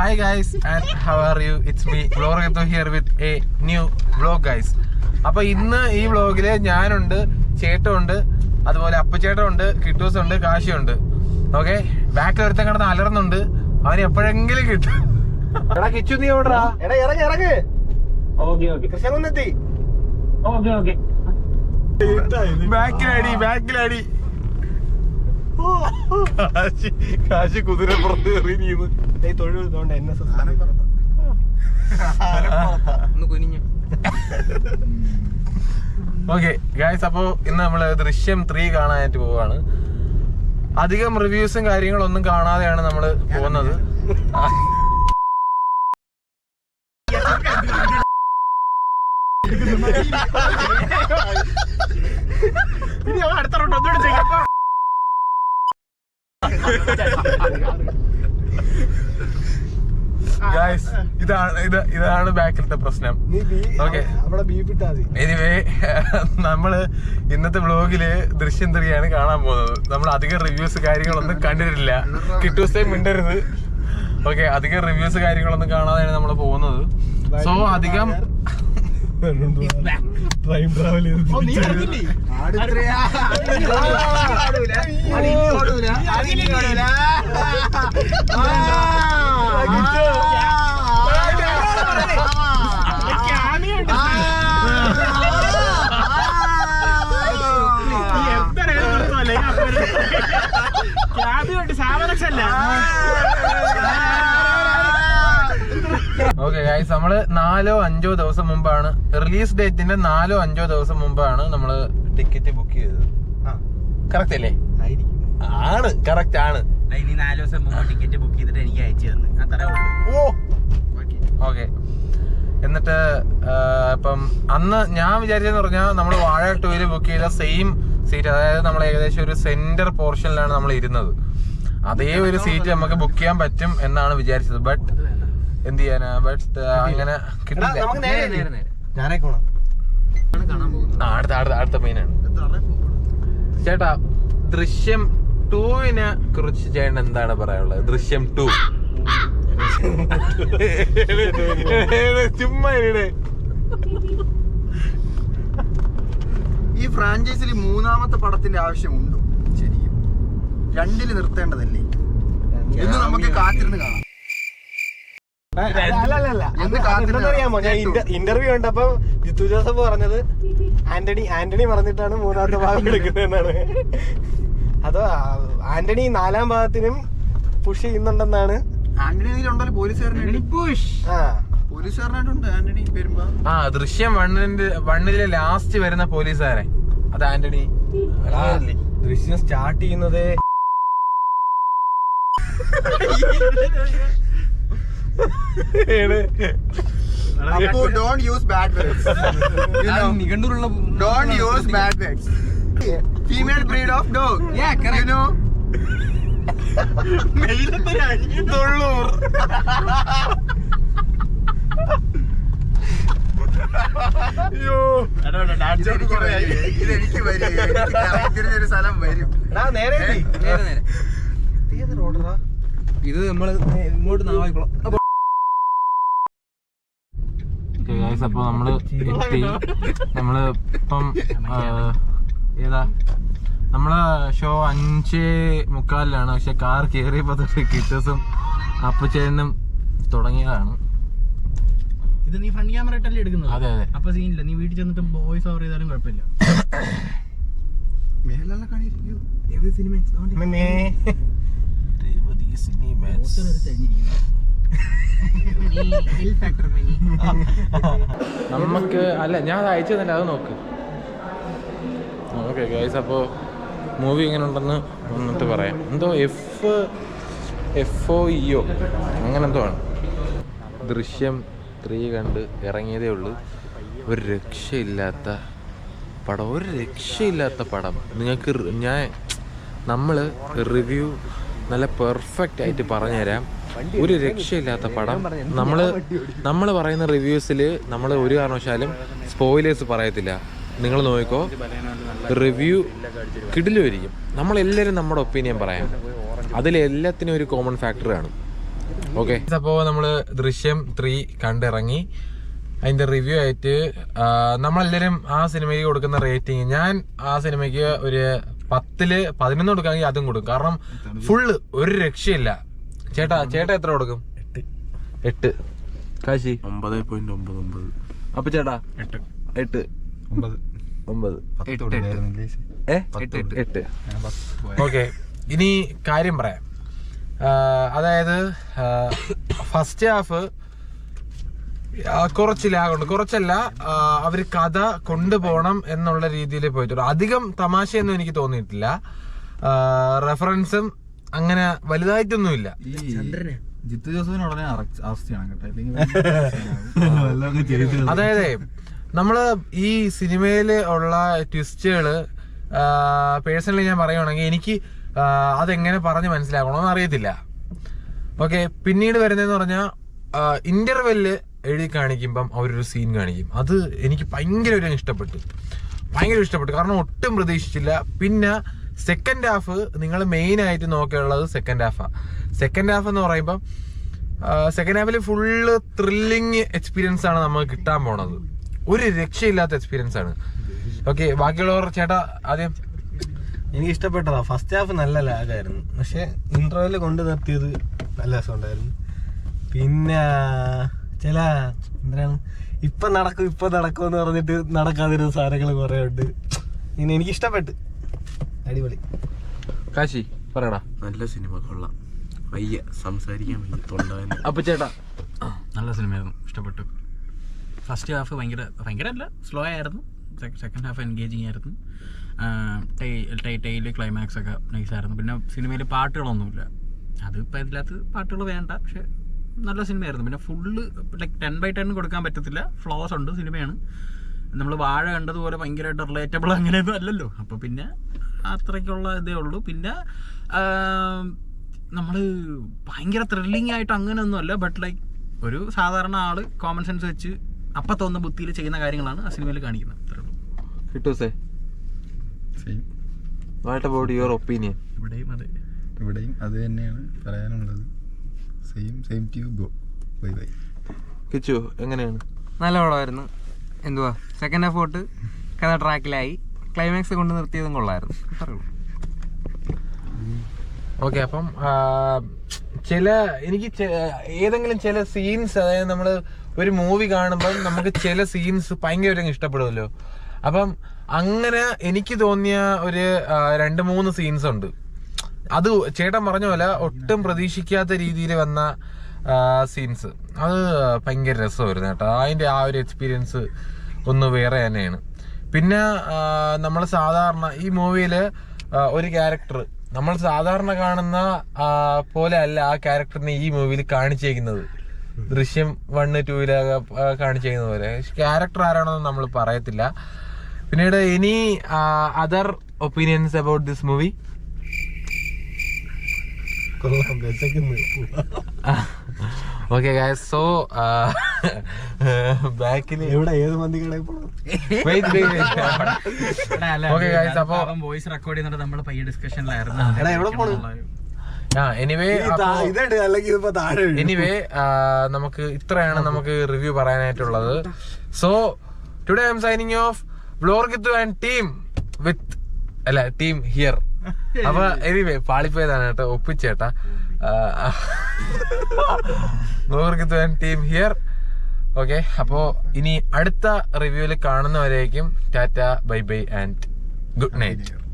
Hi guys and how are you? It's me Vlogger here with a new vlog guys. അപ്പോൾ ഇന്ന് ഈ വ്ളോഗില് ഞാനുണ്ട്, ചേട്ടനുണ്ട്, അതുപോലെ അപ്പച്ചേട്ടനുണ്ട്, കിട്ടൂസുണ്ട്, കാശിയുണ്ട്. ഓക്കെ, ബാക്കിൽ ഒരുത്തൻ കിടന്ന് അലർന്നുണ്ട്, അവന് എപ്പോഴെങ്കിലും കിട്ടും. എടാ കിച്ചു നീ ഓടറാ, എടാ ഇറങ്ങ്. ബാക്കിലടി കാശി കുതിരപ്പുറത്ത് എറിയുന്നു. ഓക്കെ ഗൈസ്, അപ്പോ ഇന്ന് നമ്മള് ദൃശ്യം 3 കാണാനായിട്ട് പോവാണ്. അധികം റിവ്യൂസും കാര്യങ്ങളൊന്നും കാണാതെയാണ് നമ്മള് പോകുന്നത്. ഗൈസ്, ഇതാണ് ബാക്കിലത്തെ പ്രശ്നം. ഓക്കെ, എനിവേ നമ്മള് ഇന്നത്തെ വ്ളോഗില് ദൃശ്യം 3 ആണ് കാണാൻ പോകുന്നത്. നമ്മൾ അധികം റിവ്യൂസ് കാര്യങ്ങളൊന്നും കണ്ടിട്ടില്ല. കിട്ടൂസേ മിണ്ടരുത്. ഓക്കെ, അധികം റിവ്യൂസ് കാര്യങ്ങളൊന്നും കാണാതെയാണ് നമ്മൾ പോകുന്നത്. സോ അധികം ട്രെയിൻ ട്രാവൽ ഓക്കെ ഗൈസ്, നമ്മള് 4-5 ദിവസം മുമ്പാണ്, റിലീസ് ഡേറ്റിന്റെ 4-5 ദിവസം മുമ്പാണ് നമ്മള് ടിക്കറ്റ് ബുക്ക് ചെയ്തത്. കറക്റ്റ് അല്ലേ? ആണ്, കറക്റ്റ് ആണ്. 4 ദിവസം മുമ്പ് ടിക്കറ്റ് ബുക്ക് ചെയ്തിട്ട് എനിക്ക് അയച്ചു തന്നു, അത്രേ ഉള്ളൂ. ഓക്കെ, എന്നിട്ട് ഇപ്പം അന്ന് ഞാൻ വിചാരിച്ചെന്ന് പറഞ്ഞാൽ നമ്മൾ വാഴ 2 ബുക്ക് ചെയ്ത സെയിം സീറ്റ്, അതായത് നമ്മൾ ഏകദേശം ഒരു സെന്റർ പോർഷനിലാണ് നമ്മൾ ഇരുന്നത്. അതേ ഒരു സീറ്റ് നമുക്ക് ബുക്ക് ചെയ്യാൻ പറ്റും എന്നാണ് വിചാരിച്ചത്. ബട്ട് എന്ത് ചെയ്യാനാ, ബട്ട് അങ്ങനെ കിട്ടില്ല. അടുത്ത മെയിനാണ് ചേട്ടാ. ദൃശ്യം 2 കുറിച്ച് ചേട്ടൻ എന്താണ് പറയാനുള്ളത്? ദൃശ്യം 2 ചുമ്മാ ഈ ഫ്രാഞ്ചൈസിൽ 3ാമത്തെ പടത്തിന്റെ ആവശ്യമുണ്ടോ? ശരിക്കും 2ല് നിർത്തേണ്ടതല്ലേ? എന്ന് നമുക്ക് കാത്തിരുന്ന് കാണാം. അറിയാമോ, ഞാൻ ഇന്റർവ്യൂ കണ്ടപ്പോ ജിത്തു ജോസഫ് പറഞ്ഞത് ആന്റണി പറഞ്ഞിട്ടാണ് 3ാമത്തെ ഭാഗം എടുക്കുന്നതെന്നാണ്. അതോ ആന്റണി 4ാം ഭാഗത്തിനും പുഷ് ചെയ്യുന്നുണ്ടെന്നാണ്. ആന്റണിയിലുണ്ടല്ലോ പോലീസുകാരനായിട്ടുണ്ട് ആന്റണി വരുമ്പോ. ദൃശ്യം 1-ലെ ലാസ്റ്റ് വരുന്ന പോലീസുകാരൻ അത് ആന്റണി. ദൃശ്യം സ്റ്റാർട്ട് ചെയ്യുന്നത് don't use bad words. Don't use bad words. Female breed of dog. Yeah, correct. You know. ഇതെനിക്ക് വരും, സ്ഥലം വരും. ഇത് നമ്മള് ഇങ്ങോട്ട് നാവായിക്കോളാം. അപ്പൊ നമ്മള് എത്തി. നമ്മള് ഇപ്പം ഏതാ, നമ്മളെ ഷോ 5:45 പക്ഷെ കാർ കയറിയപ്പോ തൊട്ട് കിറ്റസും അപ്പച്ചേനും തുടങ്ങിയതാണ്. ഇത് നീ ഫ്രണ്ട് ക്യാമറ ഇട്ടല്ലേ എടുക്കുന്നത്? അതെ അതെ. അപ്പൊ സീനില്ല, നീ വീട്ടിൽ ചെന്നിട്ട് വോയിസ് ഓവർ ചെയ്താലും കുഴപ്പമില്ല. നമുക്ക് അല്ല, ഞാൻ അയച്ചു തന്നെ, അത് നോക്ക്. ഓക്കെ ഗൈസ്, അപ്പോൾ മൂവി എങ്ങനെ ഉണ്ടെന്ന് വന്നിട്ട് പറയാം. എന്തോ FOEO അങ്ങനെ എന്തോ ആണ്. ദൃശ്യം 3 കണ്ട് ഇറങ്ങിയതേ ഉള്ളൂ. ഒരു രക്ഷയില്ലാത്ത പടം. നിങ്ങൾക്ക് നമ്മൾ റിവ്യൂ നല്ല പെർഫെക്റ്റ് ആയിട്ട് പറഞ്ഞുതരാം. ഒരു രക്ഷയില്ലാത്ത പടം. നമ്മൾ പറയുന്ന റിവ്യൂസിൽ നമ്മൾ ഒരു കാരണവശാലും സ്പോയിലേഴ്സ് പറയത്തില്ല. നിങ്ങൾ നോക്കിക്കോ, റിവ്യൂ കിടിലുമായിരിക്കും. നമ്മളെല്ലാവരും നമ്മുടെ ഒപ്പീനിയൻ പറയാം. അതിലെല്ലാത്തിനും ഒരു കോമൺ ഫാക്ടർ കാണും. ഓക്കെ, അപ്പോൾ നമ്മള് ദൃശ്യം 3 കണ്ടിറങ്ങി. അതിന്റെ റിവ്യൂ ആയിട്ട് നമ്മളെല്ലാരും ആ സിനിമയ്ക്ക് കൊടുക്കുന്ന റേറ്റിംഗ്, ഞാൻ ആ സിനിമയ്ക്ക് ഒരു 10-ൽ 11 കൊടുക്കാമെങ്കിൽ അതും കൊടുക്കും. കാരണം ഫുള്ള് ഒരു രക്ഷയില്ല. ചേട്ടാ എത്ര കൊടുക്കും? 8. കാശി 9.99. അപ്പൊ ചേട്ടാ 8. 8. ഓക്കെ, ഇനി കാര്യം പറയാം. അതായത് ഫസ്റ്റ് ഹാഫ് കുറച്ച് ലാഗുണ്ട്. കുറച്ചല്ല, അവര് കഥ കൊണ്ടുപോകണം എന്നുള്ള രീതിയിൽ പോയിട്ടുള്ളൂ. അധികം തമാശയൊന്നും എനിക്ക് തോന്നിയിട്ടില്ല. റെഫറൻസും അങ്ങനെ വലുതായിട്ടൊന്നുമില്ല. ജിത്തു ജോസഫിന് ഉടനെ അറസ്റ്റ് ചെയ്യണം കേട്ടോ. അതായത് നമ്മള് ഈ സിനിമയില് ഉള്ള ട്വിസ്റ്റുകള് പേഴ്സണലി ഞാൻ പറയുവാണെങ്കിൽ എനിക്ക് അതെങ്ങനെ പറഞ്ഞ് മനസ്സിലാക്കണമെന്ന് അറിയത്തില്ല. ഓക്കെ, പിന്നീട് വരുന്നതെന്ന് പറഞ്ഞാൽ ഇന്റർവെല്ല് എഴുതി കാണിക്കുമ്പം അവരൊരു സീൻ കാണിക്കും. അത് എനിക്ക് ഭയങ്കര ഇഷ്ടപ്പെട്ടു. കാരണം ഒട്ടും പ്രതീക്ഷിച്ചില്ല. പിന്നെ സെക്കൻഡ് ഹാഫ് നിങ്ങൾ മെയിൻ ആയിട്ട് നോക്കിയുള്ളത് സെക്കൻഡ് ഹാഫ് എന്ന് പറയുമ്പം സെക്കൻഡ് ഹാഫിൽ ഫുള്ള് ത്രില്ലിങ് എക്സ്പീരിയൻസ് ആണ് നമുക്ക് കിട്ടാൻ പോണത്. ഒരു രക്ഷയില്ലാത്ത എക്സ്പീരിയൻസ് ആണ്. ഓക്കെ, ബാക്കിയുള്ളവർ ചേട്ടാ ആദ്യം. എനിക്ക് ഇഷ്ടപ്പെട്ടതാ. ഫസ്റ്റ് ഹാഫ് നല്ല ലാഗായിരുന്നു, പക്ഷെ ഇന്റർവെല് കൊണ്ട് നിർത്തിയത് നല്ല രസമുണ്ടായിരുന്നു. പിന്നെ ചില എന്താണ് ഇപ്പൊ നടക്കും എന്ന് പറഞ്ഞിട്ട് നടക്കാതിരുന്ന സാധനങ്ങൾ കുറെ ഉണ്ട്. ഇങ്ങനെ എനിക്ക് ഇഷ്ടപ്പെട്ടു. അടിപൊളി. കാശി പറയടാ. നല്ല സിനിമ, കൊള്ളാം. വയ്യ സംസാരിക്കാൻ വയ്യ, തൊണ്ടവേദന. അപ്പൊ ചേട്ടാ നല്ല സിനിമയായിരുന്നു, ഇഷ്ടപ്പെട്ടു. ഫസ്റ്റ് ഹാഫ് ഭയങ്കര അല്ല, സ്ലോ ആയിരുന്നു. സെക്കൻഡ് ഹാഫ് എൻഗേജിങ് ആയിരുന്നു. ടൈല് ക്ലൈമാക്സ് ഒക്കെ നൈസായിരുന്നു. പിന്നെ സിനിമയിൽ പാട്ടുകളൊന്നുമില്ല. അതിപ്പോൾ ഇതിനകത്ത് പാട്ടുകൾ വേണ്ട, പക്ഷെ നല്ല സിനിമയായിരുന്നു. പിന്നെ ഫുള്ള് ലൈക്ക് 10/10 കൊടുക്കാൻ പറ്റത്തില്ല. ഫ്ലോസ് ഉണ്ട്. സിനിമയാണ്. നമ്മൾ വാഴ കണ്ടതുപോലെ ഭയങ്കരമായിട്ട് റിലേറ്റബിൾ അങ്ങനെയൊന്നും അല്ലല്ലോ. അപ്പോൾ പിന്നെ അത്രയ്ക്കുള്ള ഇതേ ഉള്ളൂ. പിന്നെ നമ്മൾ ഭയങ്കര ത്രില്ലിംഗ് ആയിട്ട് അങ്ങനെയൊന്നും അല്ല. ബട്ട് ലൈക്ക് ഒരു സാധാരണ ആള് കോമൺ സെൻസ് വെച്ച് അപ്പം തോന്നുന്ന ബുദ്ധിയിൽ ചെയ്യുന്ന കാര്യങ്ങളാണ് ആ സിനിമയിൽ കാണിക്കുന്നത്. അത്രേ ഉള്ളൂ. കിട്ടൂസേ, വാട്ട് അബൌട്ട് യുവർ ഒപ്പീനിയൻ? ഇവിടെയും അത് തന്നെയാണ് പറയാനുള്ളത്. Same to go. Bye bye. Kichu എങ്ങനെയാണ്? നല്ല പടമായിരുന്നു. എന്തുവാ, സെക്കൻഡ് ഹാഫ് തൊട്ട് കഥ ട്രാക്കിലായി. ക്ലൈമാക്സ് കൊണ്ട് നിർത്തിയതും കൊള്ളായിരുന്നു. പറയുള്ളൂ. ഓക്കെ, അപ്പം എനിക്ക് ഏതെങ്കിലും ചില സീൻസ്, അതായത് നമ്മള് ഒരു മൂവി കാണുമ്പം നമുക്ക് ചില സീൻസ് ഭയങ്കര ഇഷ്ടപ്പെടുമല്ലോ. അപ്പം അങ്ങനെ എനിക്ക് തോന്നിയ ഒരു 2-3 സീൻസ് ഉണ്ട്. അത് ചേട്ടൻ പറഞ്ഞ പോലെ ഒട്ടും പ്രതീക്ഷിക്കാത്ത രീതിയിൽ വന്ന സീൻസ്. അത് ഭയങ്കര രസമായിരുന്നു കേട്ടോ. അതിൻ്റെ ആ ഒരു എക്സ്പീരിയൻസ് ഒന്ന് വേറെ തന്നെയാണ്. പിന്നെ നമ്മൾ സാധാരണ ഈ മൂവിയിൽ ഒരു ക്യാരക്ടർ നമ്മൾ സാധാരണ കാണുന്ന പോലെ അല്ല ആ ക്യാരക്ടറിനെ ഈ മൂവിയിൽ കാണിച്ചേക്കുന്നത്. ദൃശ്യം 1, 2 കാണിച്ചേക്കുന്ന പോലെ ക്യാരക്ടർ ആരാണെന്ന് നമ്മൾ പറയത്തില്ല. പിന്നീട് ഇനി other opinions about this movie? Okay guys, so ബാക്കിൽ ഏത് മന്തി കടയിൽ പോകണം? ഓക്കെ ഗൈസ്, അപ്പൊ വോയിസ് റെക്കോർഡ് ചെയ്യുന്നത് നമ്മൾ പയ്യ ഡിസ്കഷനിലായിരുന്നു. എനിവേ നമുക്ക് ഇത്രയാണ് നമുക്ക് റിവ്യൂ പറയാനായിട്ടുള്ളത്. So today I'm signing off വ്ലോർഗിത്തു and team with team here. അപ്പൊ എനിവേ പാളിപ്പോയതാണ് കേട്ടോ, ഒപ്പിച്ചേട്ടാ. വ്ലോർഗിത്തു ആൻഡ് ടീം ഹിയർ. ഓക്കെ, അപ്പോ ഇനി അടുത്ത റിവ്യൂവിൽ കാണുന്നവരേക്കും ടാറ്റ, bye bye and good night.